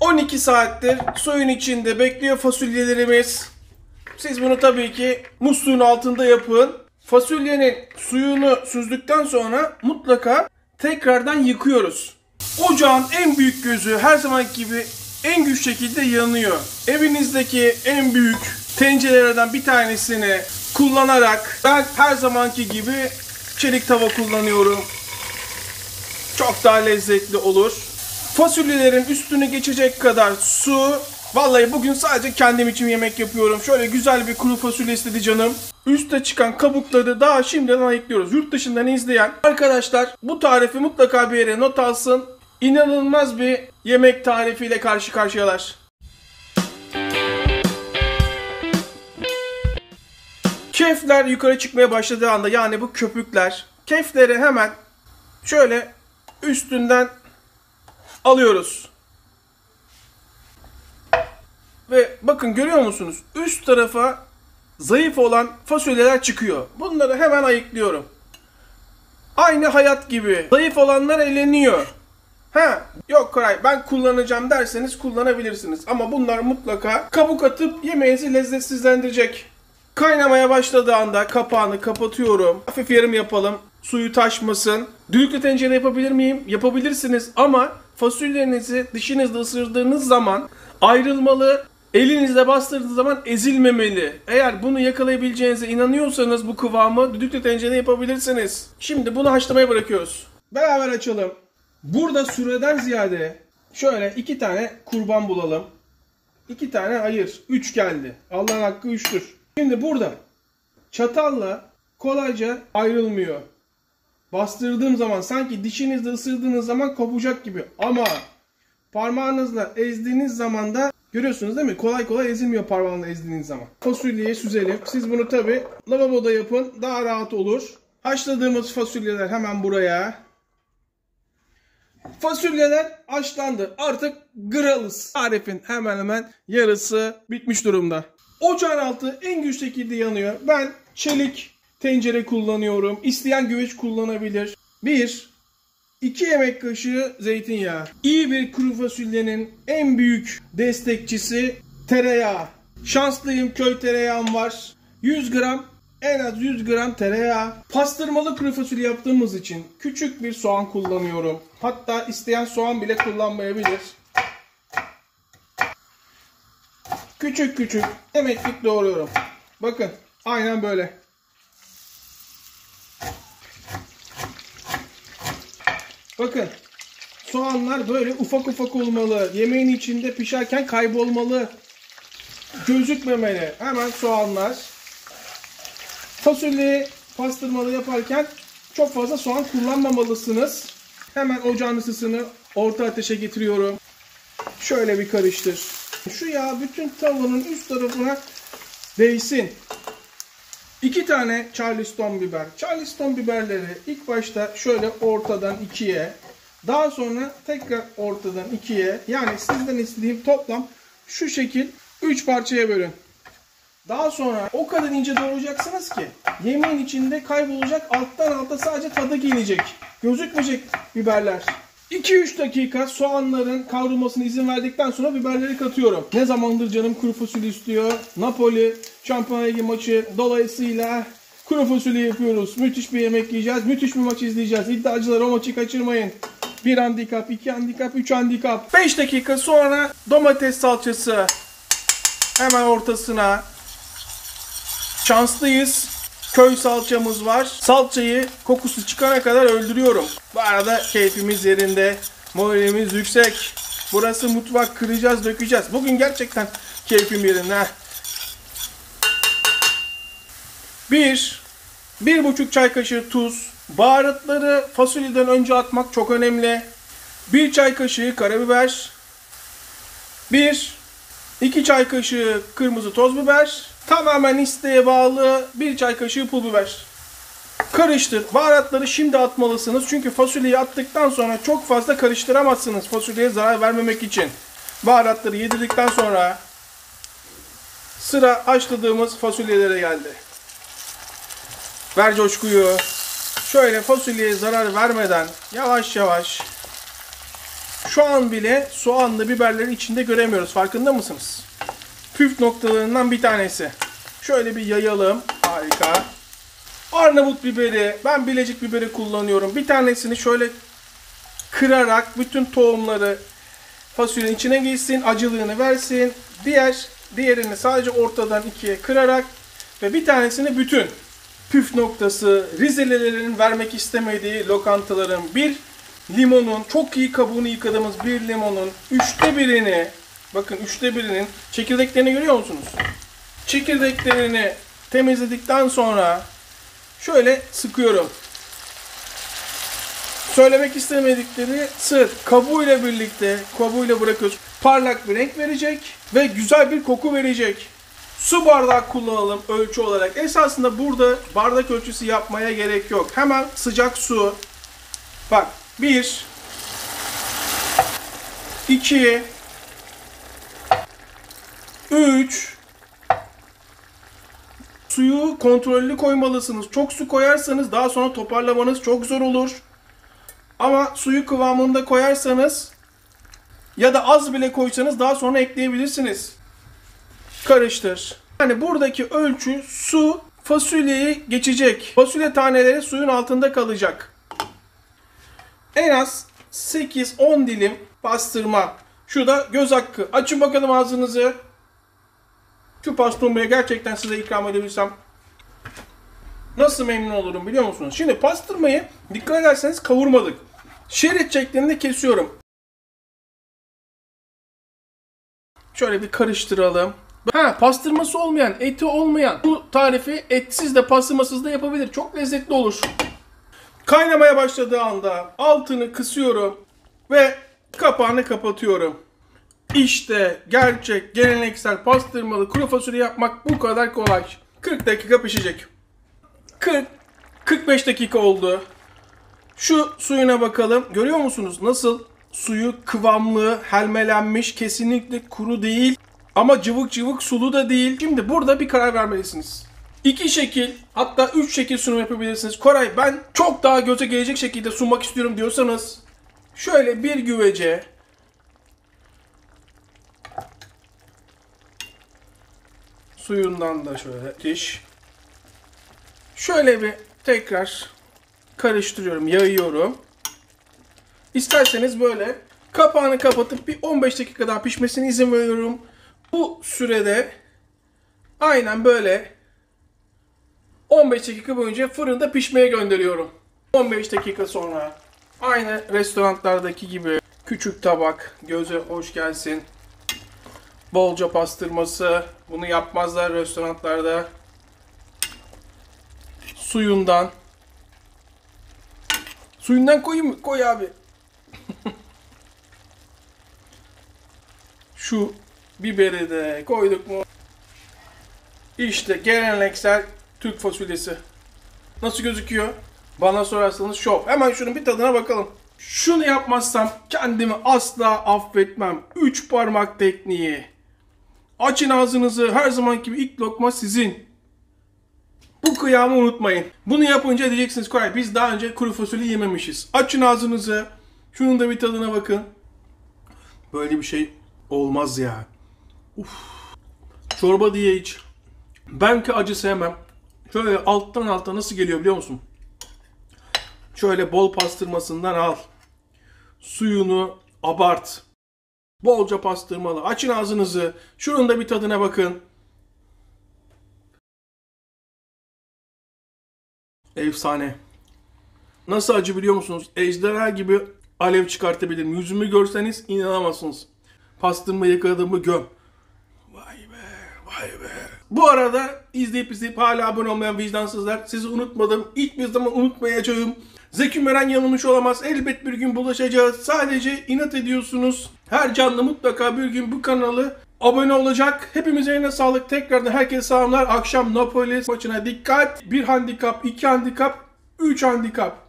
12 saattir suyun içinde bekliyor fasulyelerimiz. Siz bunu tabii ki musluğun altında yapın. Fasulyenin suyunu süzdükten sonra mutlaka tekrardan yıkıyoruz. Ocağın en büyük gözü her zamanki gibi en güçlü şekilde yanıyor. Evinizdeki en büyük tencerelerden bir tanesini kullanarak ben her zamanki gibi çelik tava kullanıyorum. Çok daha lezzetli olur. Fasulyelerin üstüne geçecek kadar su. Vallahi bugün sadece kendim için yemek yapıyorum. Şöyle güzel bir kuru fasulye istedi canım. Üste çıkan kabukları daha şimdiden ayıklıyoruz. Yurt dışından izleyen arkadaşlar bu tarifi mutlaka bir yere not alsın. İnanılmaz bir yemek tarifiyle karşı karşıyalar. Kefler yukarı çıkmaya başladığı anda, yani bu köpükler, kefleri hemen şöyle üstünden alıyoruz. Ve bakın, görüyor musunuz? Üst tarafa zayıf olan fasulyeler çıkıyor. Bunları hemen ayıklıyorum. Aynı hayat gibi. Zayıf olanlar eleniyor. Yok Koray, ben kullanacağım derseniz kullanabilirsiniz. Ama bunlar mutlaka kabuk atıp yemeğinizi lezzetsizlendirecek. Kaynamaya başladığı anda kapağını kapatıyorum. Hafif yarım yapalım. Suyu taşmasın. Düdüklü tencere yapabilir miyim? Yapabilirsiniz ama fasulyelerinizi dişinizle ısırdığınız zaman ayrılmalı. Elinizle bastırdığınız zaman ezilmemeli. Eğer bunu yakalayabileceğinize inanıyorsanız bu kıvamı düdüklü tencerede yapabilirsiniz. Şimdi bunu haşlamaya bırakıyoruz. Beraber açalım. Burada süreden ziyade şöyle 2 tane kurban bulalım. 2 tane ayır. 3 geldi. Allah'ın hakkı 3'tür. Şimdi burada çatalla kolayca ayrılmıyor. Bastırdığım zaman sanki dişinizle ısırdığınız zaman kopacak gibi. Ama parmağınızla ezdiğiniz zaman da görüyorsunuz değil mi? Kolay kolay ezilmiyor parmağınızla ezdiğiniz zaman. Fasulyeyi süzelim. Siz bunu tabi lavaboda yapın. Daha rahat olur. Haşladığımız fasulyeler hemen buraya. Fasulyeler haşlandı. Artık gralız. Tarifin hemen hemen yarısı bitmiş durumda. Ocağın altı en güçlü şekilde yanıyor. Ben çelik tencere kullanıyorum. İsteyen güveç kullanabilir. 2 yemek kaşığı zeytinyağı. İyi bir kuru fasulyenin en büyük destekçisi tereyağı. Şanslıyım, köy tereyağım var. 100 gram, en az 100 gram tereyağı. Pastırmalı kuru fasulye yaptığımız için küçük bir soğan kullanıyorum. Hatta isteyen soğan bile kullanmayabilir. Küçük küçük yemeklik doğruyorum. Bakın, aynen böyle. Bakın, soğanlar böyle ufak ufak olmalı. Yemeğin içinde pişerken kaybolmalı. Gözükmemeli. Hemen soğanlar. Fasulyeyi pastırmalı yaparken çok fazla soğan kullanmamalısınız. Hemen ocağın ısısını orta ateşe getiriyorum. Şöyle bir karıştır. Şu yağ bütün tavanın üst tarafına değsin. 2 tane Charleston biber. Charleston biberleri ilk başta şöyle ortadan 2'ye, daha sonra tekrar ortadan 2'ye, yani sizden istediğim toplam şu şekil 3 parçaya bölün. Daha sonra o kadar ince doğrayacaksınız ki yemeğin içinde kaybolacak, alttan alta sadece tadı gelecek. Gözükmeyecek biberler. 2-3 dakika soğanların kavrulmasına izin verdikten sonra biberleri katıyorum. Ne zamandır canım kuru fasulye istiyor. Napoli Şampiyonlar Ligi maçı dolayısıyla kuru fasulye yapıyoruz. Müthiş bir yemek yiyeceğiz. Müthiş bir maç izleyeceğiz. İddiacılar o maçı kaçırmayın. 1 handikap, 2 handikap, 3 handikap. 5 dakika sonra domates salçası hemen ortasına. Şanslıyız. Köy salçamız var. Salçayı kokusu çıkana kadar öldürüyorum. Bu arada keyfimiz yerinde. Moralimiz yüksek. Burası mutfak, kıracağız, dökeceğiz. Bugün gerçekten keyfim yerinde. 1,5 çay kaşığı tuz. Baharatları fasulyeden önce atmak çok önemli. 1 çay kaşığı karabiber. 2 çay kaşığı kırmızı toz biber. Tamamen isteğe bağlı 1 çay kaşığı pul biber. Karıştır. Baharatları şimdi atmalısınız. Çünkü fasulyeyi attıktan sonra çok fazla karıştıramazsınız. Fasulyeye zarar vermemek için. Baharatları yedirdikten sonra sıra haşladığımız fasulyelere geldi. Ver coşkuyu. Şöyle fasulyeye zarar vermeden yavaş yavaş Şu an bile soğanlı biberlerin içinde göremiyoruz. Farkında mısınız? Püf noktalarından bir tanesi. Şöyle bir yayalım. Harika. Arnavut biberi, ben Bilecik biberi kullanıyorum. Bir tanesini şöyle kırarak bütün tohumları fasulyenin içine gitsin, acılığını versin. Diğerini sadece ortadan ikiye kırarak ve bir tanesini bütün. Püf noktası, Rizelilerin vermek istemediği lokantaların bir limonun, çok iyi kabuğunu yıkadığımız bir limonun üçte birini, bakın üçte birinin çekirdeklerini görüyor musunuz? Çekirdeklerini temizledikten sonra şöyle sıkıyorum. Söylemek istemedikleri sır, kabuğuyla birlikte, kabuğuyla bırakıyoruz. Parlak bir renk verecek ve güzel bir koku verecek. Su bardağı kullanalım ölçü olarak. Esasında burada bardak ölçüsü yapmaya gerek yok. Hemen sıcak su. Bak 1 2 3 Suyu kontrollü koymalısınız. Çok su koyarsanız daha sonra toparlamanız çok zor olur. Ama suyu kıvamında koyarsanız ya da az bile koysanız daha sonra ekleyebilirsiniz. Karıştır. Yani buradaki ölçü su fasulyeyi geçecek. Fasulye taneleri suyun altında kalacak. En az 8-10 dilim pastırma. Şu da göz hakkı. Açın bakalım ağzınızı. Şu pastırmayı gerçekten size ikram edebilirsem nasıl memnun olurum biliyor musunuz? Şimdi pastırmayı dikkat ederseniz kavurmadık. Şerit şeklinde kesiyorum. Şöyle bir karıştıralım. Pastırması olmayan, eti olmayan bu tarifi etsiz de pastırmasız da yapabilir. Çok lezzetli olur. Kaynamaya başladığı anda altını kısıyorum ve kapağını kapatıyorum. İşte gerçek, geleneksel pastırmalı kuru fasulye yapmak bu kadar kolay. 40 dakika pişecek. 40-45 dakika oldu. Şu suyuna bakalım. Görüyor musunuz? Nasıl? Suyu kıvamlı, helmelenmiş, kesinlikle kuru değil. Ama cıvık cıvık sulu da değil. Şimdi burada bir karar vermelisiniz. 2 şekil, hatta 3 şekil sunum yapabilirsiniz. Koray, ben çok daha göze gelecek şekilde sunmak istiyorum diyorsanız şöyle bir güvece suyundan da şöyle diş. Şöyle bir tekrar karıştırıyorum, yayıyorum. İsterseniz böyle kapağını kapatıp bir 15 dakika daha pişmesine izin veriyorum. Bu sürede aynen böyle 15 dakika boyunca fırında pişmeye gönderiyorum. 15 dakika sonra aynı restoranlardaki gibi küçük tabak, göze hoş gelsin. Bolca pastırması, bunu yapmazlar restoranlarda. Suyundan koyayım mı? Koy abi. Şu biberi de koyduk mu? İşte geleneksel Türk fasulyesi. Nasıl gözüküyor? Bana sorarsanız şov. Hemen şunun bir tadına bakalım. Şunu yapmazsam kendimi asla affetmem. 3 parmak tekniği. Açın ağzınızı. Her zaman gibi ilk lokma sizin. Bu kıyamı unutmayın. Bunu yapınca diyeceksiniz Koray, biz daha önce kuru fasulye yememişiz. Açın ağzınızı. Şunun da bir tadına bakın. Böyle bir şey olmaz ya. Uf. Çorba diye iç. Ben ki acı sevmem. Şöyle alttan alta nasıl geliyor biliyor musun? Şöyle bol pastırmasından al. Suyunu abart. Bolca pastırmalı. Açın ağzınızı. Şunun da bir tadına bakın. Efsane. Nasıl acı biliyor musunuz? Ejderha gibi alev çıkartabilirim. Yüzümü görseniz inanamazsınız. Pastırma yıkadığımı göm. Vay be, vay be. Bu arada izleyip hala abone olmayan vicdansızlar, sizi unutmadım. Hiçbir zaman unutmayacağım. Zeki Müren yanılmış olamaz. Elbet bir gün bulaşacağız. Sadece inat ediyorsunuz. Her canlı mutlaka bir gün bu kanalı abone olacak. Hepimize yine sağlık. Tekrardan herkese selamlar. Akşam Napoli maçına dikkat. 1 handikap, 2 handikap, 3 handikap.